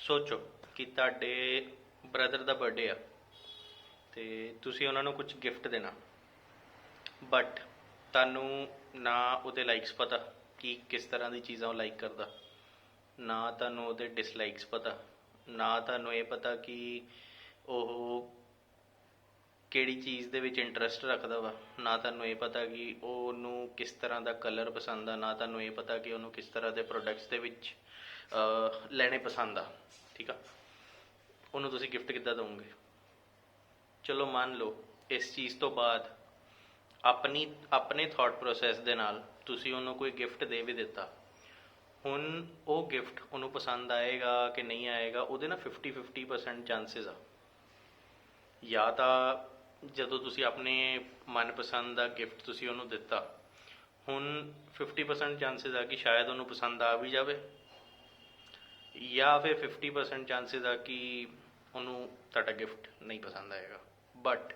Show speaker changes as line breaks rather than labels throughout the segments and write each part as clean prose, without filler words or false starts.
ਸੋਚੋ ਕਿ ਤੁਹਾਡੇ ਬ੍ਰਦਰ ਦਾ ਬਰਥਡੇ ਆ ਤੇ ਤੁਸੀਂ ਉਹਨਾਂ ਨੂੰ ਕੁਝ ਗਿਫਟ ਦੇਣਾ, ਬਟ ਤੁਹਾਨੂੰ ਨਾ ਉਹਦੇ ਲਾਈਕਸ ਪਤਾ ਕਿ ਕਿਸ ਤਰ੍ਹਾਂ ਦੀ ਚੀਜ਼ਾਂ ਉਹ ਲਾਈਕ ਕਰਦਾ, ਨਾ ਤੁਹਾਨੂੰ ਉਹਦੇ ਡਿਸਲਾਈਕਸ ਪਤਾ, ਨਾ ਤੁਹਾਨੂੰ ਇਹ ਪਤਾ ਕਿ ਉਹ ਕਿਹੜੀ ਚੀਜ਼ ਦੇ ਵਿੱਚ ਇੰਟਰਸਟ ਰੱਖਦਾ ਵਾ, ਨਾ ਤੁਹਾਨੂੰ ਇਹ ਪਤਾ ਕਿ ਉਹਨੂੰ ਕਿਸ ਤਰ੍ਹਾਂ ਦਾ ਕਲਰ ਪਸੰਦ ਆ, ਨਾ ਤੁਹਾਨੂੰ ਇਹ ਪਤਾ ਕਿ ਉਹਨੂੰ ਕਿਸ ਤਰ੍ਹਾਂ ਦੇ ਪ੍ਰੋਡਕਟਸ ਦੇ ਵਿੱਚ ਲੈਣੇ ਪਸੰਦ ਆ। ਠੀਕ ਆ, ਉਹਨੂੰ ਤੁਸੀਂ ਗਿਫਟ ਕਿੱਦਾਂ ਦਿਓਗੇ? ਚਲੋ ਮੰਨ ਲਓ ਇਸ ਚੀਜ਼ ਤੋਂ ਬਾਅਦ ਆਪਣੇ ਥਾਟ ਪ੍ਰੋਸੈਸ ਦੇ ਨਾਲ ਤੁਸੀਂ ਉਹਨੂੰ ਕੋਈ ਗਿਫਟ ਦੇ ਵੀ ਦਿੱਤਾ। ਹੁਣ ਉਹ ਗਿਫਟ ਉਹਨੂੰ ਪਸੰਦ ਆਏਗਾ ਕਿ ਨਹੀਂ ਆਏਗਾ, ਉਹਦੇ ਨਾ 50-50% ਚਾਂਸਿਸ ਆ। ਜਾਂ ਤਾਂ ਜਦੋਂ ਤੁਸੀਂ ਆਪਣੇ ਮਨਪਸੰਦ ਦਾ ਗਿਫਟ ਤੁਸੀਂ ਉਹਨੂੰ ਦਿੱਤਾ, ਹੁਣ 50% ਚਾਂਸਿਸ ਆ ਕਿ ਸ਼ਾਇਦ ਉਹਨੂੰ ਪਸੰਦ ਆ ਵੀ ਜਾਵੇ, ਜਾਂ ਫਿਰ 50% ਚਾਂਸਿਸ ਆ ਕਿ ਉਹਨੂੰ ਤੁਹਾਡਾ ਗਿਫਟ ਨਹੀਂ ਪਸੰਦ ਆਏਗਾ। But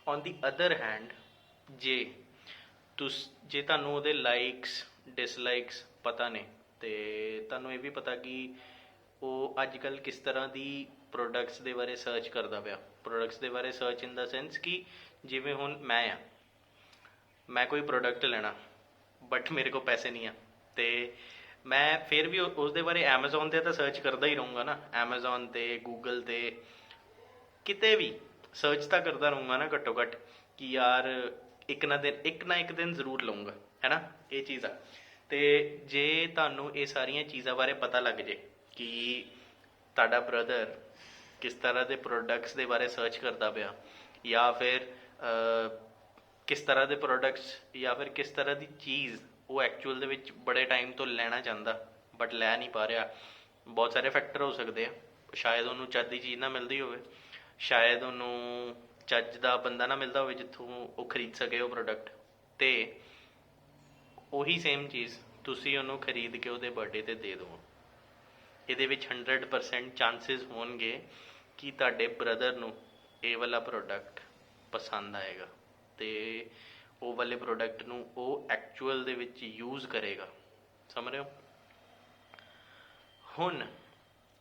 on the other hand, ਜੇ ਤੁਹਾਨੂੰ ਉਹਦੇ ਲਾਈਕਸ ਡਿਸਲਾਈਕਸ ਪਤਾ ਨੇ ਅਤੇ ਤੁਹਾਨੂੰ ਇਹ ਵੀ ਪਤਾ ਕਿ ਉਹ ਅੱਜ ਕੱਲ੍ਹ ਕਿਸ ਤਰ੍ਹਾਂ ਦੀ ਪ੍ਰੋਡਕਟਸ ਦੇ ਬਾਰੇ ਸਰਚ ਕਰਦਾ ਪਿਆ, ਪ੍ਰੋਡਕਟਸ ਦੇ ਬਾਰੇ ਸਰਚ ਇਨ ਦਾ ਸੈਂਸ ਕਿ ਜਿਵੇਂ ਹੁਣ ਮੈਂ ਕੋਈ ਪ੍ਰੋਡਕਟ ਲੈਣਾ ਬਟ ਮੇਰੇ ਕੋਲ ਪੈਸੇ ਨਹੀਂ ਆ, ਅਤੇ ਮੈਂ ਫਿਰ ਵੀ ਉਸਦੇ ਬਾਰੇ ਐਮਾਜ਼ੋਨ 'ਤੇ ਤਾਂ ਸਰਚ ਕਰਦਾ ਹੀ ਰਹੂੰਗਾ ਨਾ, ਐਮਾਜ਼ੋਨ 'ਤੇ ਗੂਗਲ 'ਤੇ ਕਿਤੇ ਵੀ ਸਰਚ ਤਾਂ ਕਰਦਾ ਰਹੂੰਗਾ ਨਾ ਘੱਟੋ ਘੱਟ ਕਿ ਯਾਰ ਇੱਕ ਨਾ ਇੱਕ ਦਿਨ ਜ਼ਰੂਰ ਲਊਂਗਾ, ਹੈ ਨਾ। ਇਹ ਚੀਜ਼ ਆ। ਅਤੇ ਜੇ ਤੁਹਾਨੂੰ ਇਹ ਸਾਰੀਆਂ ਚੀਜ਼ਾਂ ਬਾਰੇ ਪਤਾ ਲੱਗ ਜੇ ਕਿ ਤੁਹਾਡਾ ਬ੍ਰਦਰ ਕਿਸ ਤਰ੍ਹਾਂ ਦੇ ਪ੍ਰੋਡਕਟਸ ਦੇ ਬਾਰੇ ਸਰਚ ਕਰਦਾ ਪਿਆ, ਜਾਂ ਫਿਰ ਕਿਸ ਤਰ੍ਹਾਂ ਦੇ ਪ੍ਰੋਡਕਟਸ ਜਾਂ ਫਿਰ ਕਿਸ ਤਰ੍ਹਾਂ ਦੀ ਚੀਜ਼ ਉਹ ਐਕਚੁਅਲ ਦੇ ਵਿੱਚ ਬੜੇ ਟਾਈਮ ਤੋਂ ਲੈਣਾ ਚਾਹੁੰਦਾ ਬਟ ਲੈ ਨਹੀਂ ਪਾ ਰਿਹਾ, ਬਹੁਤ ਸਾਰੇ ਫੈਕਟਰ ਹੋ ਸਕਦੇ ਆ। ਸ਼ਾਇਦ ਉਹਨੂੰ ਚੱਜ ਦੀ ਚੀਜ਼ ਨਾ ਮਿਲਦੀ ਹੋਵੇ, ਸ਼ਾਇਦ ਉਹਨੂੰ ਚੱਜ ਦਾ ਬੰਦਾ ਨਾ ਮਿਲਦਾ ਹੋਵੇ ਜਿੱਥੋਂ ਉਹ ਖਰੀਦ ਸਕੇ ਉਹ ਪ੍ਰੋਡਕਟ, ਅਤੇ ਉਹੀ ਸੇਮ ਚੀਜ਼ ਤੁਸੀਂ ਉਹਨੂੰ ਖਰੀਦ ਕੇ ਉਹਦੇ ਬਰਥਡੇ 'ਤੇ ਦੇ ਦਿਓ। ਇਹਦੇ ਵਿੱਚ 100% ਚਾਂਸਿਸ ਹੋਣਗੇ ਕਿ ਤੁਹਾਡੇ ਬ੍ਰਦਰ ਨੂੰ ਇਹ ਵਾਲਾ ਪ੍ਰੋਡਕਟ ਪਸੰਦ ਆਏਗਾ ਅਤੇ ਉਹ ਵਾਲੇ ਪ੍ਰੋਡਕਟ ਨੂੰ ਉਹ ਐਕਚੁਅਲ ਦੇ ਵਿੱਚ ਯੂਜ਼ ਕਰੇਗਾ। ਸਮਝ ਰਹੇ ਹੋ? ਹੁਣ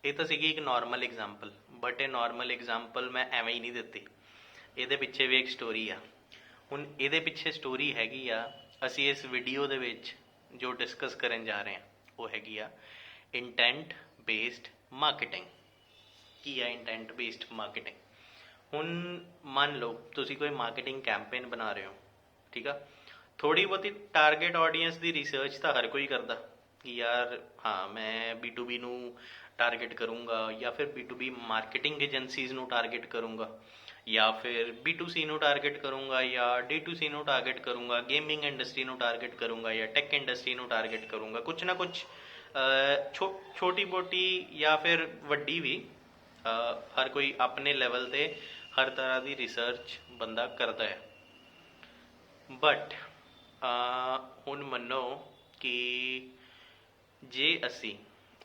ਇਹ ਤਾਂ ਸੀਗੀ ਇੱਕ ਨੋਰਮਲ ਐਗਜ਼ਾਮਪਲ, ਬਟ ਇਹ ਨੋਰਮਲ ਐਗਜ਼ਾਮਪਲ ਮੈਂ ਐਵੇਂ ਹੀ ਨਹੀਂ ਦਿੱਤੀ, ਇਹਦੇ ਪਿੱਛੇ ਵੀ ਇੱਕ ਸਟੋਰੀ ਆ। ਹੁਣ ਇਹਦੇ ਪਿੱਛੇ ਸਟੋਰੀ ਹੈਗੀ ਆ, ਅਸੀਂ ਇਸ ਵੀਡੀਓ ਦੇ ਵਿੱਚ ਜੋ ਡਿਸਕਸ ਕਰਨ ਜਾ ਰਹੇ ਹਾਂ ਉਹ ਹੈਗੀ ਆ ਇੰਟੈਂਟ ਬੇਸਡ ਮਾਰਕੀਟਿੰਗ। ਕੀ ਆ ਇੰਟੈਂਟ ਬੇਸਡ ਮਾਰਕੀਟਿੰਗ? ਹੁਣ ਮੰਨ ਲਓ ਤੁਸੀਂ ਕੋਈ ਮਾਰਕੀਟਿੰਗ ਕੈਂਪੇਨ ਬਣਾ ਰਹੇ ਹੋ, ਠੀਕ ਆ। ਥੋੜ੍ਹੀ ਬਹੁਤੀ ਟਾਰਗੇਟ ਆਡੀਅੰਸ ਦੀ ਰਿਸਰਚ ਤਾਂ ਹਰ ਕੋਈ ਕਰਦਾ ਕਿ ਯਾਰ ਹਾਂ ਮੈਂ B2B ਨੂੰ ਟਾਰਗੇਟ ਕਰੂੰਗਾ, ਜਾਂ ਫਿਰ B2B ਮਾਰਕੀਟਿੰਗ ਏਜੰਸੀਜ਼ ਨੂੰ ਟਾਰਗੇਟ ਕਰੂੰਗਾ, ਜਾਂ ਫਿਰ B2C ਨੂੰ ਟਾਰਗੇਟ ਕਰੂੰਗਾ, ਜਾਂ D2C ਨੂੰ ਟਾਰਗੇਟ ਕਰੂੰਗਾ, ਗੇਮਿੰਗ ਇੰਡਸਟਰੀ ਨੂੰ ਟਾਰਗੇਟ ਕਰੂੰਗਾ, ਜਾਂ ਟੈਕ ਇੰਡਸਟਰੀ ਨੂੰ ਟਾਰਗੇਟ ਕਰੂੰਗਾ। ਕੁਛ ਨਾ ਕੁਛ ਛੋਟੀ ਮੋਟੀ ਜਾਂ ਫਿਰ ਵੱਡੀ ਵੀ, ਹਰ ਕੋਈ ਆਪਣੇ ਲੈਵਲ 'ਤੇ ਹਰ ਤਰ੍ਹਾਂ ਦੀ ਰਿਸਰਚ ਬੰਦਾ ਕਰਦਾ ਹੈ। ਬਟ ਹੁਣ ਮੰਨੋ ਕਿ ਜੇ ਅਸੀਂ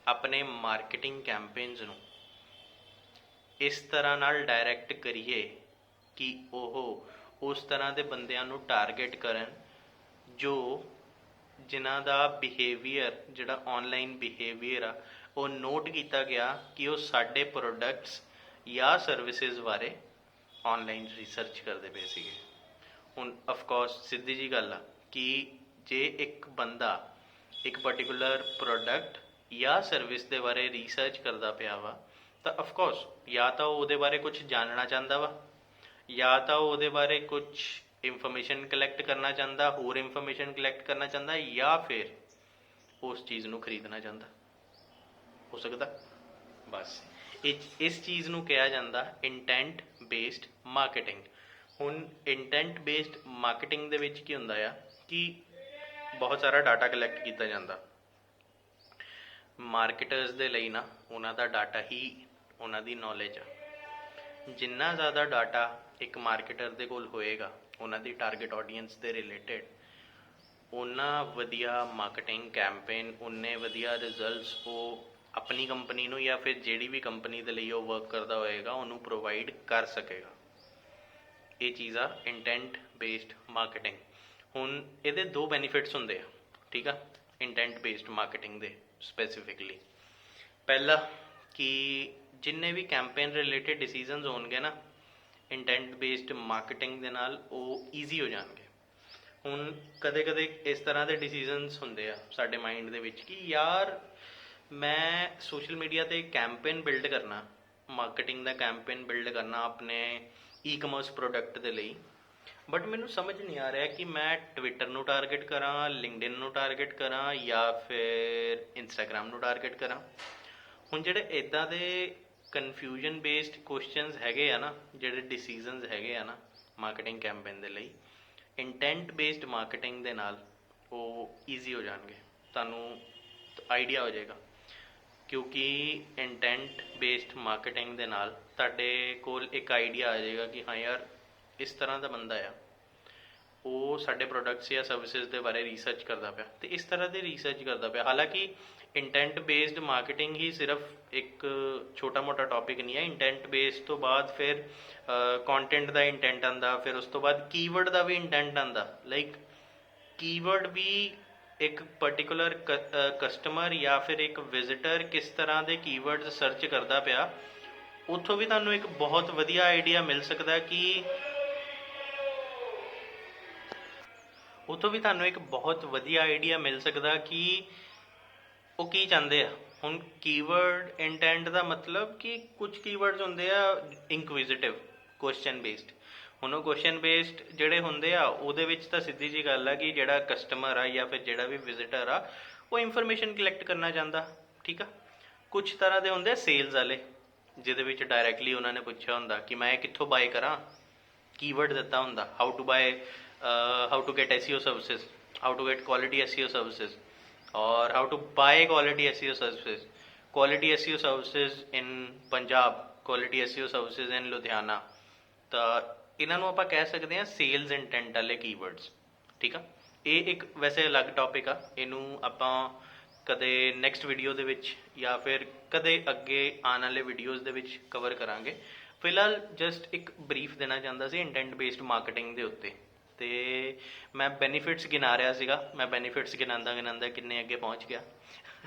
ਆਪਣੇ ਮਾਰਕੀਟਿੰਗ ਕੈਂਪੇਨਸ ਨੂੰ ਇਸ ਤਰ੍ਹਾਂ ਨਾਲ ਡਾਇਰੈਕਟ ਕਰੀਏ ਕਿ ਉਹ ਉਸ ਤਰ੍ਹਾਂ ਦੇ ਬੰਦਿਆਂ ਨੂੰ ਟਾਰਗੇਟ ਕਰਨ ਜਿਨ੍ਹਾਂ ਦਾ ਬਿਹੇਵੀਅਰ, ਜਿਹੜਾ ਔਨਲਾਈਨ ਬਿਹੇਵੀਅਰ ਆ, ਉਹ ਨੋਟ ਕੀਤਾ ਗਿਆ ਕਿ ਉਹ ਸਾਡੇ ਪ੍ਰੋਡਕਟਸ ਜਾਂ ਸਰਵਿਸਿਜ਼ ਬਾਰੇ ਔਨਲਾਈਨ ਰਿਸਰਚ ਕਰਦੇ ਪਏ ਸੀਗੇ। ਹੁਣ ਅਫਕੋਰਸ ਸਿੱਧੀ ਜੀ ਗੱਲ ਆ ਕਿ ਜੇ ਇੱਕ ਬੰਦਾ ਇੱਕ ਪਰਟੀਕੂਲਰ ਪ੍ਰੋਡਕਟ ਜਾਂ ਸਰਵਿਸ ਦੇ ਬਾਰੇ ਰਿਸਰਚ ਕਰਦਾ ਪਿਆ ਵਾ, ਤਾਂ ਅਫਕੋਰਸ ਜਾਂ ਤਾਂ ਉਹ ਉਹਦੇ ਬਾਰੇ ਕੁਝ ਜਾਣਨਾ ਚਾਹੁੰਦਾ ਵਾ, ਜਾਂ ਤਾਂ ਉਹ ਉਹਦੇ ਬਾਰੇ ਕੁਝ ਇਨਫੋਰਮੇਸ਼ਨ ਕਲੈਕਟ ਕਰਨਾ ਚਾਹੁੰਦਾ, ਹੋਰ ਇਨਫੋਰਮੇਸ਼ਨ ਕਲੈਕਟ ਕਰਨਾ ਚਾਹੁੰਦਾ, ਜਾਂ ਫਿਰ ਉਸ ਚੀਜ਼ ਨੂੰ ਖਰੀਦਣਾ ਚਾਹੁੰਦਾ। ਹੋ ਸਕਦਾ। ਬਸ ਇਸ ਚੀਜ਼ ਨੂੰ ਕਿਹਾ ਜਾਂਦਾ ਇੰਟੈਂਟ ਬੇਸਡ ਮਾਰਕੀਟਿੰਗ। ਹੁਣ ਇੰਟੈਂਟ ਬੇਸਡ ਮਾਰਕੀਟਿੰਗ ਦੇ ਵਿੱਚ ਕੀ ਹੁੰਦਾ ਆ ਕਿ ਬਹੁਤ ਸਾਰਾ ਡਾਟਾ ਕਲੈਕਟ ਕੀਤਾ ਜਾਂਦਾ। ਮਾਰਕੀਟਰਸ ਦੇ ਲਈ ਨਾ ਉਹਨਾਂ ਦਾ ਡਾਟਾ ਹੀ ਉਹਨਾਂ ਦੀ ਨੌਲੇਜ ਆ। ਜਿੰਨਾ ਜ਼ਿਆਦਾ ਡਾਟਾ ਇੱਕ ਮਾਰਕੀਟਰ ਦੇ ਕੋਲ ਹੋਏਗਾ ਉਹਨਾਂ ਦੀ ਟਾਰਗੇਟ ਆਡੀਅੰਸ ਦੇ ਰਿਲੇਟਡ, ਉਨਾ ਵਧੀਆ ਮਾਰਕੀਟਿੰਗ ਕੈਂਪੇਨ, ਉਨੇ ਵਧੀਆ ਰਿਜ਼ਲਟਸ ਉਹ ਆਪਣੀ ਕੰਪਨੀ ਨੂੰ ਜਾਂ ਫਿਰ ਜਿਹੜੀ ਵੀ ਕੰਪਨੀ ਦੇ ਲਈ ਉਹ ਵਰਕ ਕਰਦਾ ਹੋਏਗਾ ਉਹਨੂੰ ਪ੍ਰੋਵਾਈਡ ਕਰ ਸਕੇਗਾ। ਇਹ ਚੀਜ਼ ਆ ਇੰਟੈਂਟ ਬੇਸਡ ਮਾਰਕੀਟਿੰਗ। ਹੁਣ ਇਹਦੇ ਦੋ ਬੈਨੀਫਿਟਸ ਹੁੰਦੇ ਆ, ਠੀਕ ਆ, ਇੰਟੈਂਟ ਬੇਸਡ ਮਾਰਕੀਟਿੰਗ ਦੇ ਸਪੈਸੀਫਿਕਲੀ। ਪਹਿਲਾ ਕਿ ਜਿੰਨੇ ਵੀ ਕੈਂਪੇਨ ਰਿਲੇਟਡ ਡਿਸੀਜਨਸ ਹੋਣਗੇ ਨਾ ਇੰਟੈਂਟ ਬੇਸਡ ਮਾਰਕੀਟਿੰਗ ਦੇ ਨਾਲ, ਉਹ ਈਜ਼ੀ ਹੋ ਜਾਣਗੇ। ਹੁਣ ਕਦੇ ਕਦੇ ਇਸ ਤਰ੍ਹਾਂ ਦੇ ਡਿਸੀਜਨਸ ਹੁੰਦੇ ਆ ਸਾਡੇ ਮਾਈਂਡ ਦੇ ਵਿੱਚ ਕਿ ਯਾਰ ਮੈਂ ਸੋਸ਼ਲ ਮੀਡੀਆ 'ਤੇ ਕੈਂਪੇਨ ਬਿਲਡ ਕਰਨਾ, ਮਾਰਕੀਟਿੰਗ ਦਾ ਕੈਂਪੇਨ ਬਿਲਡ ਕਰਨਾ ਆਪਣੇ ਈ-ਕਮਰਸ ਪ੍ਰੋਡਕਟ ਦੇ ਲਈ, ਬਟ ਮੈਨੂੰ ਸਮਝ ਨਹੀਂ ਆ ਰਿਹਾ ਕਿ ਮੈਂ ਟਵਿੱਟਰ ਨੂੰ ਟਾਰਗੇਟ ਕਰਾਂ, ਲਿੰਕਡਇਨ ਨੂੰ ਟਾਰਗੇਟ ਕਰਾਂ ਜਾਂ ਫਿਰ ਇੰਸਟਾਗ੍ਰਾਮ ਨੂੰ ਟਾਰਗੇਟ ਕਰਾਂ। ਹੁਣ ਜਿਹੜੇ ਇੱਦਾਂ ਦੇ ਕਨਫਿਊਜ਼ਨ ਬੇਸਡ ਕੁਐਸਚਨਸ ਹੈਗੇ ਆ ਨਾ, ਜਿਹੜੇ ਡਿਸੀਜ਼ਨਸ ਹੈਗੇ ਆ ਨਾ ਮਾਰਕੀਟਿੰਗ ਕੈਂਪੇਨ ਦੇ ਲਈ, ਇੰਟੈਂਟ ਬੇਸਡ ਮਾਰਕੀਟਿੰਗ ਦੇ ਨਾਲ ਉਹ ਈਜ਼ੀ ਹੋ ਜਾਣਗੇ। ਤੁਹਾਨੂੰ ਆਈਡੀਆ ਹੋ ਜਾਏਗਾ, ਕਿਉਂਕਿ ਇੰਟੈਂਟ ਬੇਸਡ ਮਾਰਕੀਟਿੰਗ ਦੇ ਨਾਲ ਤੁਹਾਡੇ ਕੋਲ ਇੱਕ ਆਈਡੀਆ ਆ ਜਾਏਗਾ ਕਿ ਹਾਂ ਯਾਰ ਇਸ ਤਰ੍ਹਾਂ ਦਾ ਬੰਦਾ ਆ, ਉਹ ਸਾਡੇ ਪ੍ਰੋਡਕਟਸ ਜਾਂ ਸਰਵਿਸਿਜ਼ ਦੇ ਬਾਰੇ ਰਿਸਰਚ ਕਰਦਾ ਪਿਆ ਤੇ ਇਸ ਤਰ੍ਹਾਂ ਦੀ ਰਿਸਰਚ ਕਰਦਾ ਪਿਆ। ਹਾਲਾਂਕਿ ਇੰਟੈਂਟ ਬੇਸਡ ਮਾਰਕੀਟਿੰਗ ਹੀ ਸਿਰਫ ਇੱਕ ਛੋਟਾ ਮੋਟਾ ਟੌਪਿਕ ਨਹੀਂ ਹੈ। ਇੰਟੈਂਟ ਬੇਸਡ ਤੋਂ ਬਾਅਦ ਫਿਰ ਕੰਟੈਂਟ ਦਾ ਇੰਟੈਂਟ ਆਉਂਦਾ, ਫਿਰ ਉਸ ਤੋਂ ਬਾਅਦ ਕੀਵਰਡ ਦਾ ਵੀ ਇੰਟੈਂਟ ਆਉਂਦਾ। ਲਾਈਕ ਕੀਵਰਡ ਵੀ ਇੱਕ ਪਰਟੀਕੂਲਰ ਕਸਟਮਰ ਜਾਂ ਫਿਰ ਇੱਕ ਵਿਜ਼ਿਟਰ ਕਿਸ ਤਰ੍ਹਾਂ ਦੇ ਕੀਵਰਡਸ ਸਰਚ ਕਰਦਾ ਪਿਆ, ਉੱਥੋਂ ਵੀ ਤੁਹਾਨੂੰ ਇੱਕ ਬਹੁਤ ਵਧੀਆ ਆਈਡੀਆ ਮਿਲ ਸਕਦਾ ਕਿ ਉਹ ਕੀ ਚਾਹੁੰਦੇ ਆ। ਹੁਣ ਕੀਵਰਡ ਇੰਟੈਂਟ ਦਾ ਮਤਲਬ ਕਿ ਕੁਝ ਕੀਵਰਡਸ ਹੁੰਦੇ ਆ ਇਨਕੁਇਜ਼ਿਟਿਵ, ਕੁਐਸਚਨ ਬੇਸਡ। ਹੁਣ ਉਹ ਕੁਐਸਚਨ ਬੇਸਡ ਜਿਹੜੇ ਹੁੰਦੇ ਆ ਉਹਦੇ ਵਿੱਚ ਤਾਂ ਸਿੱਧੀ ਜੀ ਗੱਲ ਆ ਕਿ ਜਿਹੜਾ ਕਸਟਮਰ ਆ ਜਾਂ ਫਿਰ ਜਿਹੜਾ ਵੀ ਵਿਜ਼ਿਟਰ ਆ ਉਹ ਇਨਫੋਰਮੇਸ਼ਨ ਕਲੈਕਟ ਕਰਨਾ ਚਾਹੁੰਦਾ, ਠੀਕ ਆ। ਕੁਝ ਤਰ੍ਹਾਂ ਦੇ ਹੁੰਦੇ ਆ ਸੇਲਸ ਵਾਲੇ, ਜਿਹਦੇ ਵਿੱਚ ਡਾਇਰੈਕਟਲੀ ਉਹਨਾਂ ਨੇ ਪੁੱਛਿਆ ਹੁੰਦਾ ਕਿ ਮੈਂ ਕਿੱਥੋਂ ਬਾਏ ਕਰਾਂ, ਕੀਵਰਡ ਦਿੱਤਾ ਹੁੰਦਾ how to buy, how to get SEO services, how to get quality SEO services, or how to buy quality SEO services, quality SEO services in Punjab, quality SEO services in Ludhiana। ਤਾਂ ਇਹਨਾਂ ਨੂੰ ਆਪਾਂ ਕਹਿ ਸਕਦੇ ਹਾਂ sales intent ਵਾਲੇ keywords, ਠੀਕ ਆ। ਇਹ ਇੱਕ ਵੈਸੇ ਅਲੱਗ ਟੌਪਿਕ ਆ, ਇਹਨੂੰ ਆਪਾਂ ਕਦੇ ਨੈਕਸਟ ਵੀਡੀਓ ਦੇ ਵਿੱਚ ਜਾਂ ਫਿਰ ਕਦੇ ਅੱਗੇ ਆਉਣ ਵਾਲੇ ਵੀਡੀਓਜ਼ ਦੇ ਵਿੱਚ ਕਵਰ ਕਰਾਂਗੇ। ਫਿਲਹਾਲ ਜਸਟ ਇੱਕ ਬਰੀਫ ਦੇਣਾ ਚਾਹੁੰਦਾ ਸੀ ਇੰਟੈਂਟ ਬੇਸਡ ਮਾਰਕੀਟਿੰਗ ਦੇ ਉੱਤੇ। ਤੇ ਮੈਂ ਬੈਨੀਫਿਟਸ ਗਿਣਾ ਰਿਹਾ ਸੀਗਾ, ਮੈਂ ਬੈਨੀਫਿਟਸ ਗਿਣਾਉਂਦਾ ਕਿੰਨੇ ਅੱਗੇ ਪਹੁੰਚ ਗਿਆ।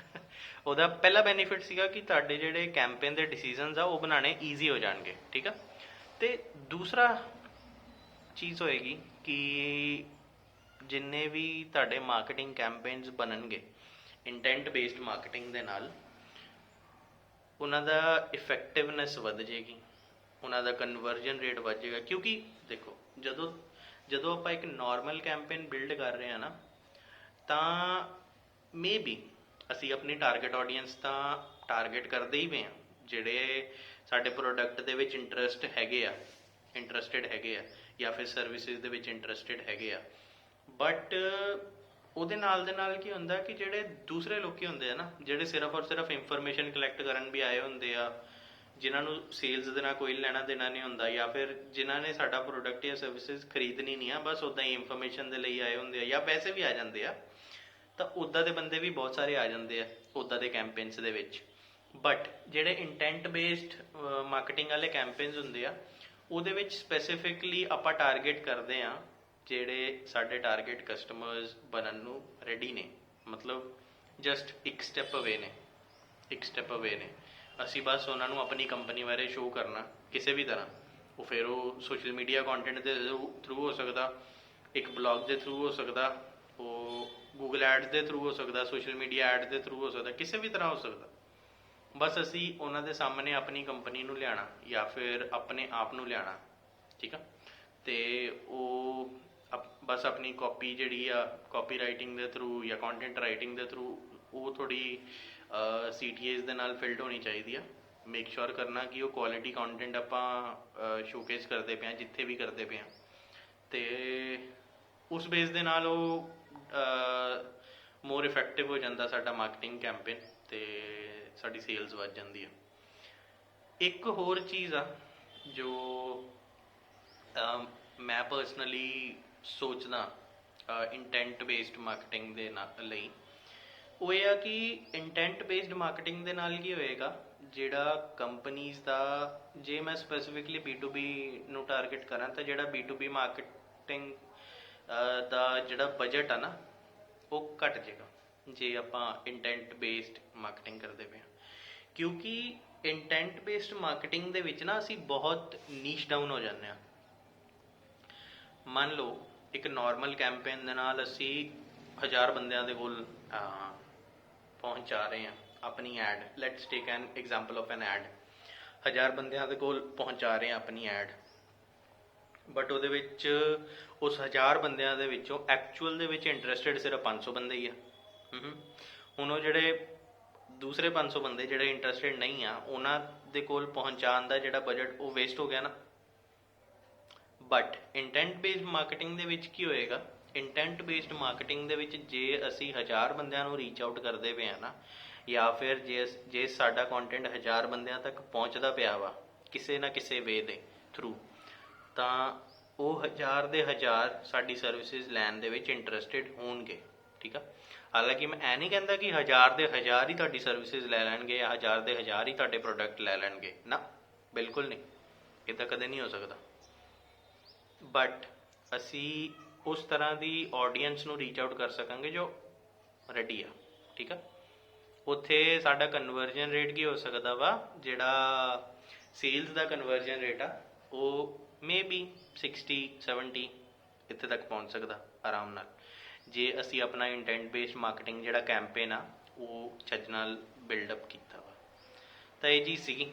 ਉਹਦਾ ਪਹਿਲਾ ਬੈਨੀਫਿਟ ਸੀਗਾ ਕਿ ਤੁਹਾਡੇ ਜਿਹੜੇ ਕੈਂਪੇਨ ਦੇ ਡਿਸੀਜਨਸ ਆ ਉਹ ਬਣਾਉਣੇ ਈਜ਼ੀ ਹੋ ਜਾਣਗੇ, ਠੀਕ ਆ। ਤੇ ਦੂਸਰਾ ਚੀਜ਼ ਹੋਏਗੀ ਕਿ ਜਿੰਨੇ ਵੀ ਤੁਹਾਡੇ ਮਾਰਕੀਟਿੰਗ ਕੈਂਪੇਨਸ ਬਣਨਗੇ ਇੰਟੈਂਟ ਬੇਸਡ ਮਾਰਕੀਟਿੰਗ ਦੇ ਨਾਲ, ਉਹਨਾਂ ਦਾ ਇਫੈਕਟਿਵਨੈਸ ਵੱਧ ਜਾਏਗੀ, ਉਹਨਾਂ ਦਾ ਕਨਵਰਜਨ ਰੇਟ ਵੱਧ ਜਾਏਗਾ। ਕਿਉਂਕਿ ਦੇਖੋ ਜਦੋਂ ਆਪਾਂ ਇੱਕ ਨਾਰਮਲ ਕੈਂਪੇਨ ਬਿਲਡ ਕਰ ਰਹੇ ਹਾਂ ਨਾ, ਤਾਂ ਮੇ ਬੀ ਅਸੀਂ ਆਪਣੀ ਟਾਰਗੇਟ ਆਡੀਅנס ਤਾਂ ਟਾਰਗੇਟ ਕਰਦੇ ਹੀ ਪਏ ਹਾਂ, ਜਿਹੜੇ ਸਾਡੇ ਪ੍ਰੋਡਕਟ ਦੇ ਵਿੱਚ ਇੰਟਰਸਟਿਡ ਹੈਗੇ ਆ ਜਾਂ ਫਿਰ ਸਰਵਿਸਿਜ਼ ਦੇ ਵਿੱਚ ਇੰਟਰਸਟਿਡ ਹੈਗੇ ਆ। ਬਟ ਉਹਦੇ ਨਾਲ ਦੇ ਨਾਲ ਕੀ ਹੁੰਦਾ ਕਿ ਜਿਹੜੇ ਦੂਸਰੇ ਲੋਕੀ ਹੁੰਦੇ ਆ ਨਾ, ਜਿਹੜੇ ਸਿਰਫ ਔਰ ਸਿਰਫ ਇਨਫੋਰਮੇਸ਼ਨ ਕਲੈਕਟ ਕਰਨ ਵੀ ਆਏ ਹੁੰਦੇ ਆ, ਜਿਨ੍ਹਾਂ ਨੂੰ ਸੇਲਸ ਦੇ ਨਾਲ ਕੋਈ ਲੈਣਾ ਦੇਣਾ ਨਹੀਂ ਹੁੰਦਾ, ਜਾਂ ਫਿਰ ਜਿਨ੍ਹਾਂ ਨੇ ਸਾਡਾ ਪ੍ਰੋਡਕਟ ਜਾਂ ਸਰਵਿਸਿਜ਼ ਖਰੀਦਣੀ ਨਹੀਂ ਆ, ਬਸ ਉੱਦਾਂ ਹੀ ਇਨਫੋਰਮੇਸ਼ਨ ਦੇ ਲਈ ਆਏ ਹੁੰਦੇ ਆ ਜਾਂ ਵੈਸੇ ਵੀ ਆ ਜਾਂਦੇ ਆ, ਤਾਂ ਉੱਦਾਂ ਦੇ ਬੰਦੇ ਵੀ ਬਹੁਤ ਸਾਰੇ ਆ ਜਾਂਦੇ ਆ ਉੱਦਾਂ ਦੇ ਕੈਂਪੇਨਸ ਦੇ ਵਿੱਚ। ਬਟ ਜਿਹੜੇ ਇੰਟੈਂਟ ਬੇਸਡ ਮਾਰਕੀਟਿੰਗ ਵਾਲੇ ਕੈਂਪੇਨਸ ਹੁੰਦੇ ਆ, ਉਹਦੇ ਵਿੱਚ ਸਪੈਸੀਫਿਕਲੀ ਆਪਾਂ ਟਾਰਗੇਟ ਕਰਦੇ ਆ ਜਿਹੜੇ ਸਾਡੇ ਟਾਰਗੇਟ ਕਸਟਮਰਸ ਬਣਨ ਨੂੰ ਰੈਡੀ ਨੇ, ਮਤਲਬ ਜਸਟ ਇੱਕ ਸਟੈਪ ਅਵੇ ਨੇ। ਅਸੀਂ ਬਸ ਉਹਨਾਂ ਨੂੰ ਆਪਣੀ ਕੰਪਨੀ ਬਾਰੇ ਸ਼ੋਅ ਕਰਨਾ ਕਿਸੇ ਵੀ ਤਰ੍ਹਾਂ, ਉਹ ਫਿਰ ਉਹ ਸੋਸ਼ਲ ਮੀਡੀਆ ਕੰਟੈਂਟ ਦੇ ਥਰੂ ਹੋ ਸਕਦਾ, ਇੱਕ ਬਲੌਗ ਦੇ ਥਰੂ ਹੋ ਸਕਦਾ, ਉਹ ਗੂਗਲ ਐਡਸ ਦੇ ਥਰੂ ਹੋ ਸਕਦਾ, ਸੋਸ਼ਲ ਮੀਡੀਆ ਐਡ ਦੇ ਥਰੂ ਹੋ ਸਕਦਾ, ਕਿਸੇ ਵੀ ਤਰ੍ਹਾਂ ਹੋ ਸਕਦਾ। ਬਸ ਅਸੀਂ ਉਹਨਾਂ ਦੇ ਸਾਹਮਣੇ ਆਪਣੀ ਕੰਪਨੀ ਨੂੰ ਲਿਆਉਣਾ ਜਾਂ ਫਿਰ ਆਪਣੇ ਆਪ ਨੂੰ ਲਿਆਉਣਾ, ਠੀਕ ਆ। ਅਤੇ ਉਹ ਬਸ ਆਪਣੀ ਕਾਪੀ ਜਿਹੜੀ ਆ, ਕਾਪੀ ਰਾਈਟਿੰਗ ਦੇ ਥਰੂ ਜਾਂ ਕੰਟੈਂਟ ਰਾਈਟਿੰਗ ਦੇ ਥਰੂ, ਉਹ ਥੋੜ੍ਹੀ CTAs ਦੇ ਨਾਲ ਫਿਲਡ ਹੋਣੀ ਚਾਹੀਦੀ ਆ। ਮੇਕ ਸ਼ੋਰ ਕਰਨਾ ਕਿ ਉਹ ਕੁਆਲਿਟੀ ਕੰਟੈਂਟ ਆਪਾਂ ਸ਼ੋਕੇਸ ਕਰਦੇ ਪਏ ਹਾਂ ਜਿੱਥੇ ਵੀ ਕਰਦੇ ਪਏ ਹਾਂ, ਅਤੇ ਉਸ ਬੇਸ ਦੇ ਨਾਲ ਉਹ ਮੋਰ ਇਫੈਕਟਿਵ ਹੋ ਜਾਂਦਾ ਸਾਡਾ ਮਾਰਕੀਟਿੰਗ ਕੈਂਪੇਨ, ਅਤੇ ਸਾਡੀ ਸੇਲਸ ਵੱਧ ਜਾਂਦੀ ਆ। ਇੱਕ ਹੋਰ ਚੀਜ਼ ਆ ਜੋ ਮੈਂ ਪਰਸਨਲੀ ਸੋਚਦਾ ਇੰਟੈਂਟ ਬੇਸਡ ਮਾਰਕੀਟਿੰਗ ਦੇ ਲਈ, ਉਹ ਇਹ ਆ ਕਿ ਇੰਟੈਂਟ ਬੇਸਡ ਮਾਰਕੀਟਿੰਗ ਦੇ ਨਾਲ ਕੀ ਹੋਏਗਾ, ਜਿਹੜਾ ਕੰਪਨੀਜ਼ ਦਾ, ਜੇ ਮੈਂ ਸਪੈਸੀਫਿਕਲੀ B2B ਨੂੰ ਟਾਰਗੇਟ ਕਰਾਂ, ਤਾਂ ਜਿਹੜਾ B2B ਮਾਰਕੀਟਿੰਗ ਦਾ ਜਿਹੜਾ ਬਜਟ ਆ ਨਾ, ਉਹ ਘੱਟ ਜਾਏਗਾ ਜੇ ਆਪਾਂ ਇੰਟੈਂਟ ਬੇਸਡ ਮਾਰਕੀਟਿੰਗ ਕਰਦੇ ਪਏ ਹਾਂ। ਕਿਉਂਕਿ ਇੰਟੈਂਟ ਬੇਸਡ ਮਾਰਕੀਟਿੰਗ ਦੇ ਵਿੱਚ ਨਾ ਅਸੀਂ ਬਹੁਤ ਨੀਸ਼ ਡਾਊਨ ਹੋ ਜਾਂਦੇ ਹਾਂ। ਮੰਨ ਲਓ ਇੱਕ ਨਾਰਮਲ ਕੈਂਪੇਨ ਦੇ ਨਾਲ ਅਸੀਂ 1000 ਬੰਦਿਆਂ ਦੇ ਕੋਲ ਪਹੁੰਚਾ ਰਹੇ ਹਾਂ ਆਪਣੀ ad. Let's take an example of an ad. 1000 ਬੰਦਿਆਂ ਦੇ ਕੋਲ ਪਹੁੰਚਾ ਰਹੇ ਹਾਂ ਆਪਣੀ ਐਡ, ਬਟ ਉਹਦੇ ਵਿੱਚ ਉਸ 1000 ਬੰਦਿਆਂ ਦੇ ਵਿੱਚੋਂ ਐਕਚੁਅਲ ਦੇ ਵਿੱਚ ਇੰਟਰਸਟਿਡ ਸਿਰਫ 500 ਬੰਦੇ ਹੀ ਆ। ਹੁਣ ਉਹ ਜਿਹੜੇ ਦੂਸਰੇ 500 ਬੰਦੇ ਜਿਹੜੇ ਇੰਟਰਸਟਿਡ ਨਹੀਂ ਆ, ਉਹਨਾਂ ਦੇ ਕੋਲ ਪਹੁੰਚਾਉਣ ਦਾ ਜਿਹੜਾ ਬਜਟ ਉਹ ਵੇਸਟ ਹੋ ਗਿਆ ਨਾ। ਬਟ ਇੰਟੈਂਟ ਬੇਸਡ ਮਾਰਕੀਟਿੰਗ ਦੇ ਵਿੱਚ ਕੀ ਹੋਏਗਾ, ਇੰਟੈਂਟ ਬੇਸਡ ਮਾਰਕੀਟਿੰਗ ਦੇ ਵਿੱਚ ਜੇ ਅਸੀਂ 1000 ਬੰਦਿਆਂ ਨੂੰ ਰੀਚ ਆਊਟ ਕਰਦੇ ਪਏ ਹਾਂ ਨਾ, ਜਾਂ ਫਿਰ ਜੇ ਸਾਡਾ ਕੰਟੈਂਟ 1000 ਬੰਦਿਆਂ ਤੱਕ ਪਹੁੰਚਦਾ ਪਿਆ ਵਾ ਕਿਸੇ ਨਾ ਕਿਸੇ ਵੇ ਦੇ ਥਰੂ, ਤਾਂ ਉਹ 1000 ਦੇ 1000 ਸਾਡੀ ਸਰਵਿਸਿਜ਼ ਲੈਣ ਦੇ ਵਿੱਚ ਇੰਟਰਸਟਿਡ ਹੋਣਗੇ। ਠੀਕ ਆ। ਹਾਲਾਂਕਿ ਮੈਂ ਇਹ ਨਹੀਂ ਕਹਿੰਦਾ ਕਿ 1000 ਦੇ 1000 ਹੀ ਤੁਹਾਡੀ ਸਰਵਿਸਿਜ਼ ਲੈ ਲੈਣਗੇ ਜਾਂ 1000 ਦੇ 1000 ਹੀ ਤੁਹਾਡੇ ਪ੍ਰੋਡਕਟ ਲੈ ਲੈਣਗੇ ਨਾ, ਬਿਲਕੁਲ ਨਹੀਂ, ਇੱਦਾਂ ਕਦੇ ਨਹੀਂ ਹੋ ਸਕਦਾ। ਬਟ ਅਸੀਂ ਉਸ ਤਰ੍ਹਾਂ ਦੀ ਆਡੀਅנס ਨੂੰ ਰੀਚ ਆਊਟ ਕਰ ਸਕਾਂਗੇ ਜੋ ਰੈਡੀ ਆ। ਠੀਕ ਆ। ਉੱਥੇ ਸਾਡਾ ਕਨਵਰਜਨ ਰੇਟ ਕੀ ਹੋ ਸਕਦਾ ਵਾ, ਜਿਹੜਾ ਸੇਲਸ ਦਾ ਕਨਵਰਜਨ ਰੇਟ ਆ ਉਹ ਮੇਬੀ 60-70 ਇੱਥੇ ਤੱਕ ਪਹੁੰਚ ਸਕਦਾ ਆਰਾਮ ਨਾਲ, ਜੇ ਅਸੀਂ ਆਪਣਾ ਇੰਟੈਂਟ ਬੇਸਡ ਮਾਰਕੀਟਿੰਗ ਜਿਹੜਾ ਕੈਂਪੇਨ ਆ ਉਹ ਚੱਜ ਨਾਲ ਬਿਲਡਅਪ ਕੀਤਾ ਵਾ। ਤਾਂ ਇਹ ਚੀਜ਼ ਸੀਗੀ,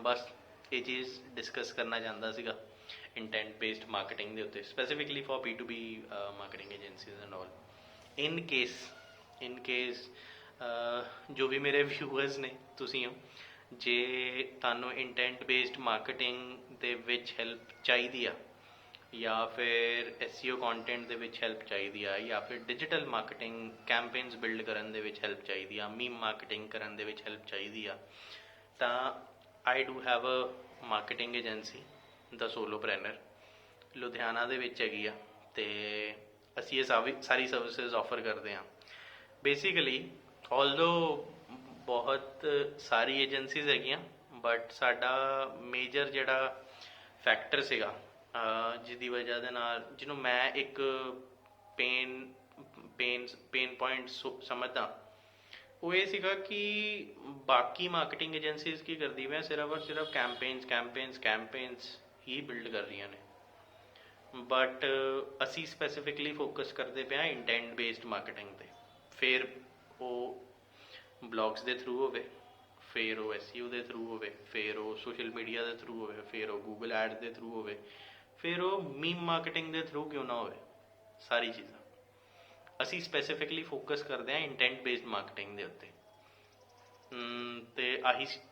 ਬਸ ਇਹ ਚੀਜ਼ ਡਿਸਕਸ ਕਰਨਾ ਚਾਹੁੰਦਾ ਸੀਗਾ ਇੰਟੈਂਟ ਬੇਸਡ ਮਾਰਕੀਟਿੰਗ ਦੇ ਉੱਤੇ, specifically for B2B marketing agencies and all. In case ਜੋ ਵੀ ਮੇਰੇ ਵਿਊਅਰਸ ਨੇ, ਤੁਸੀਂ ਹੋ, ਜੇ ਤੁਹਾਨੂੰ ਇੰਟੈਂਟ ਬੇਸਡ ਮਾਰਕੀਟਿੰਗ ਦੇ ਵਿੱਚ ਹੈਲਪ ਚਾਹੀਦੀ ਆ, ਜਾਂ ਫਿਰ SEO ਕੰਟੈਂਟ ਦੇ ਵਿੱਚ ਹੈਲਪ ਚਾਹੀਦੀ ਆ, ਜਾਂ ਫਿਰ ਡਿਜੀਟਲ ਮਾਰਕੀਟਿੰਗ ਕੈਂਪੇਨਸ ਬਿਲਡ ਕਰਨ ਦੇ ਵਿੱਚ ਹੈਲਪ ਚਾਹੀਦੀ ਆ, ਮੀਮ ਮਾਰਕੀਟਿੰਗ ਕਰਨ ਦੇ ਵਿੱਚ ਹੈਲਪ ਚਾਹੀਦੀ ਆ, ਤਾਂ I do have a marketing agency ਦਾ ਸੋਲੋਪ੍ਰੈਨਰ, ਲੁਧਿਆਣਾ ਦੇ ਵਿੱਚ ਹੈਗੀ ਆ, ਅਤੇ ਅਸੀਂ ਇਹ ਸਾਰੀ ਸਰਵਿਸਿਜ਼ ਆਫਰ ਕਰਦੇ ਹਾਂ। ਬੇਸਿਕਲੀ ਆਲਦੋ ਬਹੁਤ ਸਾਰੀ ਏਜੰਸੀਜ਼ ਹੈਗੀਆਂ, ਬਟ ਸਾਡਾ ਮੇਜਰ ਜਿਹੜਾ ਫੈਕਟਰ ਸੀਗਾ ਜਿਹਦੀ ਵਜ੍ਹਾ ਦੇ ਨਾਲ, ਜਿਹਨੂੰ ਮੈਂ ਇੱਕ ਪੇਨ ਪੁਆਇੰਟ ਸਮਝਦਾ, ਉਹ ਇਹ ਸੀਗਾ ਕਿ ਬਾਕੀ ਮਾਰਕੀਟਿੰਗ ਏਜੰਸੀਜ਼ ਕੀ ਕਰਦੀ ਪਈਆਂ, ਸਿਰਫ ਔਰ ਸਿਰਫ ਕੈਂਪੇਨਸ ਹੀ ਬਿਲਡ ਕਰ ਰਹੀਆਂ ਨੇ, ਬਟ ਅਸੀਂ ਸਪੈਸੀਫਿਕਲੀ ਫੋਕਸ ਕਰਦੇ ਪਏ ਹਾਂ ਇੰਟੈਂਟ ਬੇਸਡ ਮਾਰਕੀਟਿੰਗ 'ਤੇ। ਫਿਰ ਉਹ ਬਲੌਗਸ ਦੇ ਥਰੂ ਹੋਵੇ, ਫਿਰ ਉਹ SEO ਦੇ ਥਰੂ ਹੋਵੇ, ਫਿਰ ਉਹ ਸੋਸ਼ਲ ਮੀਡੀਆ ਦੇ ਥਰੂ ਹੋਵੇ, ਫਿਰ ਉਹ ਗੂਗਲ ਐਡ ਦੇ ਥਰੂ ਹੋਵੇ, ਫਿਰ ਉਹ ਮੀਮ ਮਾਰਕੀਟਿੰਗ ਦੇ ਥਰੂ ਕਿਉਂ ਨਾ ਹੋਵੇ, ਸਾਰੀ ਚੀਜ਼ਾਂ ਅਸੀਂ ਸਪੈਸੀਫਿਕਲੀ ਫੋਕਸ ਕਰਦੇ ਹਾਂ ਇੰਟੈਂਟ ਬੇਸਡ ਮਾਰਕੀਟਿੰਗ ਦੇ ਉੱਤੇ। ਅਤੇ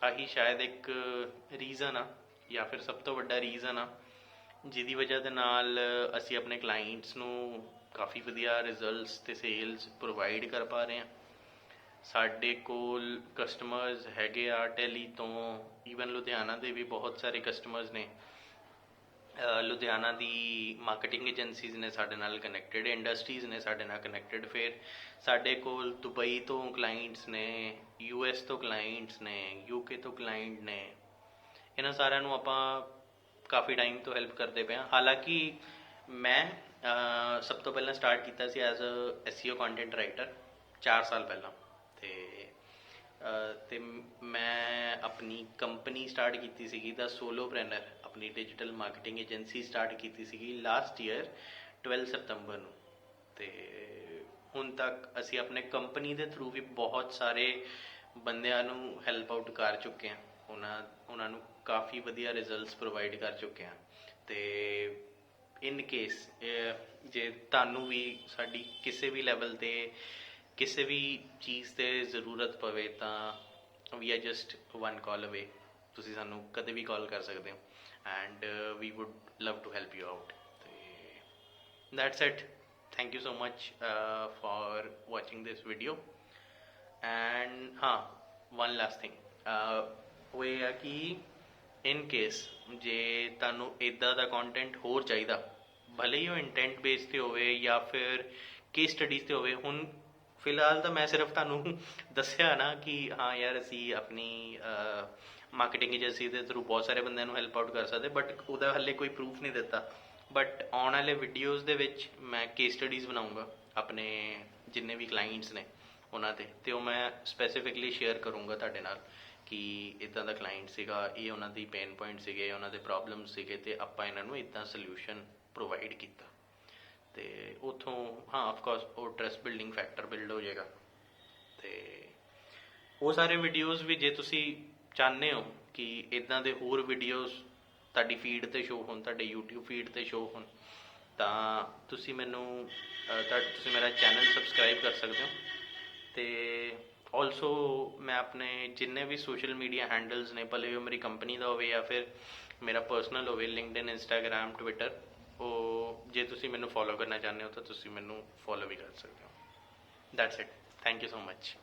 ਆਹੀ ਸ਼ਾਇਦ ਇੱਕ ਰੀਜ਼ਨ ਆ, ਜਾਂ ਫਿਰ ਸਭ ਤੋਂ ਵੱਡਾ ਰੀਜ਼ਨ ਆ, ਜਿਹਦੀ ਵਜ੍ਹਾ ਦੇ ਨਾਲ ਅਸੀਂ ਆਪਣੇ ਕਲਾਇੰਟਸ ਨੂੰ ਕਾਫੀ ਵਧੀਆ ਰਿਜ਼ਲਟਸ ਅਤੇ ਸੇਲਸ ਪ੍ਰੋਵਾਈਡ ਕਰ ਪਾ ਰਹੇ ਹਾਂ। ਸਾਡੇ ਕੋਲ ਕਸਟਮਰਸ ਹੈਗੇ ਆ ਦਿੱਲੀ ਤੋਂ, ਈਵਨ ਲੁਧਿਆਣਾ ਦੇ ਵੀ ਬਹੁਤ ਸਾਰੇ ਕਸਟਮਰਸ ਨੇ। ਲੁਧਿਆਣਾ ਦੀ ਮਾਰਕੀਟਿੰਗ ਏਜੰਸੀਜ਼ ਨੇ ਸਾਡੇ ਨਾਲ ਕਨੈਕਟਡ, ਇੰਡਸਟਰੀਜ਼ ਨੇ ਸਾਡੇ ਨਾਲ ਕਨੈਕਟਡ। ਫਿਰ ਸਾਡੇ ਕੋਲ ਦੁਬਈ ਤੋਂ ਕਲਾਇੰਟਸ ਨੇ, US ਤੋਂ ਕਲਾਇੰਟਸ ਨੇ, UK ਤੋਂ ਕਲਾਇੰਟ ਨੇ। ਇਹਨਾਂ ਸਾਰਿਆਂ ਨੂੰ ਆਪਾਂ ਕਾਫੀ ਟਾਈਮ ਤੋਂ ਹੈਲਪ ਕਰਦੇ ਪਏ ਹਾਂ। ਹਾਲਾਂਕਿ ਮੈਂ ਸਭ ਤੋਂ ਪਹਿਲਾਂ ਸਟਾਰਟ ਕੀਤਾ ਸੀ as a SEO content writer 4 ਸਾਲ ਪਹਿਲਾਂ, ਅਤੇ ਮੈਂ ਆਪਣੀ ਕੰਪਨੀ ਸਟਾਰਟ ਕੀਤੀ ਸੀਗੀ ਦਾ ਸੋਲੋਪ੍ਰੈਨਰ, ਆਪਣੀ ਡਿਜੀਟਲ ਮਾਰਕੀਟਿੰਗ ਏਜੰਸੀ ਸਟਾਰਟ ਕੀਤੀ ਸੀਗੀ ਲਾਸਟ ਈਅਰ 12 ਸਤੰਬਰ ਨੂੰ। ਅਤੇ ਹੁਣ ਤੱਕ ਅਸੀਂ ਆਪਣੇ ਕੰਪਨੀ ਦੇ ਥਰੂ ਵੀ ਬਹੁਤ ਸਾਰੇ ਬੰਦਿਆਂ ਨੂੰ ਹੈਲਪ ਆਊਟ ਕਰ ਚੁੱਕੇ ਹਾਂ, ਉਹਨਾਂ ਨੂੰ ਕਾਫੀ ਵਧੀਆ ਰਿਜ਼ਲਟਸ ਪ੍ਰੋਵਾਈਡ ਕਰ ਚੁੱਕੇ ਹਾਂ। ਅਤੇ ਇਨ ਕੇਸ ਜੇ ਤੁਹਾਨੂੰ ਵੀ ਸਾਡੀ ਕਿਸੇ ਵੀ ਲੈਵਲ 'ਤੇ ਕਿਸੇ ਵੀ ਚੀਜ਼ 'ਤੇ ਜ਼ਰੂਰਤ ਪਵੇ, ਤਾਂ ਵੀ ਆਰ ਜਸਟ 1 ਕਾਲ ਅਵੇ। ਤੁਸੀਂ ਸਾਨੂੰ ਕਦੇ ਵੀ ਕਾਲ ਕਰ ਸਕਦੇ ਹੋ, and we would love to help you out. ਅਤੇ that's it. Thank you so much for watching this video. And ਹਾਂ, ਵਨ ਲਾਸਟ ਥਿੰਗ, ਉਹ ਇਹ ਆ ਕਿ ਇਨ ਕੇਸ ਜੇ ਤੁਹਾਨੂੰ ਇੱਦਾਂ ਦਾ ਕੰਟੈਂਟ ਹੋਰ ਚਾਹੀਦਾ, ਭਲੇ ਹੀ ਉਹ ਇੰਟੈਂਟ ਬੇਸ 'ਤੇ ਹੋਵੇ ਜਾਂ ਫਿਰ ਕੇਸ ਸਟੱਡੀਜ਼ 'ਤੇ ਹੋਵੇ। ਹੁਣ ਫਿਲਹਾਲ ਤਾਂ ਮੈਂ ਸਿਰਫ ਤੁਹਾਨੂੰ ਦੱਸਿਆ ਨਾ ਕਿ ਹਾਂ ਯਾਰ ਅਸੀਂ ਆਪਣੀ ਮਾਰਕੀਟਿੰਗ ਏਜੰਸੀ ਦੇ ਥਰੂ ਬਹੁਤ ਸਾਰੇ ਬੰਦਿਆਂ ਨੂੰ ਹੈਲਪ ਆਊਟ ਕਰ ਸਕਦੇ, ਬਟ ਉਹਦਾ ਹਾਲੇ ਕੋਈ ਪ੍ਰੂਫ ਨਹੀਂ ਦਿੱਤਾ। ਬਟ ਆਉਣ ਵਾਲੇ ਵੀਡੀਓਜ਼ ਦੇ ਵਿੱਚ ਮੈਂ ਕੇਸ ਸਟੱਡੀਜ਼ ਬਣਾਊਂਗਾ ਆਪਣੇ ਜਿੰਨੇ ਵੀ ਕਲਾਇੰਟਸ ਨੇ ਉਹਨਾਂ 'ਤੇ, ਅਤੇ ਉਹ ਮੈਂ ਸਪੈਸੀਫਿਕਲੀ ਸ਼ੇਅਰ ਕਰੂੰਗਾ ਤੁਹਾਡੇ ਨਾਲ ਕਿ ਇੱਦਾਂ ਦਾ ਕਲਾਇੰਟ ਸੀਗਾ, ਇਹ ਉਹਨਾਂ ਦੀ ਪੇਨ ਪੁਆਇੰਟ ਸੀਗੇ, ਉਹਨਾਂ ਦੇ ਪ੍ਰੋਬਲਮ ਸੀਗੇ, ਅਤੇ ਆਪਾਂ ਇਹਨਾਂ ਨੂੰ ਇੱਦਾਂ ਸਲਿਊਸ਼ਨ ਪ੍ਰੋਵਾਈਡ ਕੀਤਾ। ਅਤੇ ਉੱਥੋਂ ਹਾਂ ਆਫਕੋਰਸ ਉਹ ਟਰਸਟ ਬਿਲਡਿੰਗ ਫੈਕਟਰ ਬਿਲਡ ਹੋ ਜਾਏਗਾ। ਅਤੇ ਉਹ ਸਾਰੇ ਵੀਡੀਓਜ਼ ਵੀ ਜੇ ਤੁਸੀਂ ਚਾਹੁੰਦੇ ਹੋ ਕਿ ਇੱਦਾਂ ਦੇ ਹੋਰ ਵੀਡੀਓਜ਼ ਤੁਹਾਡੀ ਫੀਡ 'ਤੇ ਸ਼ੋ ਹੋਣ, ਤੁਹਾਡੇ YouTube ਫੀਡ 'ਤੇ ਸ਼ੋ ਹੋਣ, ਤਾਂ ਤੁਸੀਂ ਤੁਸੀਂ ਮੇਰਾ ਚੈਨਲ ਸਬਸਕ੍ਰਾਈਬ ਕਰ ਸਕਦੇ ਹੋ। ਅਤੇ ਆਲਸੋ ਮੈਂ ਆਪਣੇ ਜਿੰਨੇ ਵੀ ਸੋਸ਼ਲ ਮੀਡੀਆ ਹੈਂਡਲਸ ਨੇ, ਭਲੇ ਉਹ ਮੇਰੀ ਕੰਪਨੀ ਦਾ ਹੋਵੇ ਜਾਂ ਫਿਰ ਮੇਰਾ ਪਰਸਨਲ ਹੋਵੇ, ਲਿੰਕਡਇਨ, ਇੰਸਟਾਗ੍ਰਾਮ, ਟਵਿੱਟਰ, ਉਹ ਜੇ ਤੁਸੀਂ ਮੈਨੂੰ ਫੋਲੋ ਕਰਨਾ ਚਾਹੁੰਦੇ ਹੋ ਤਾਂ ਤੁਸੀਂ ਮੈਨੂੰ ਫੋਲੋ ਵੀ ਕਰ ਸਕਦੇ ਹੋ। That's it. Thank you so much.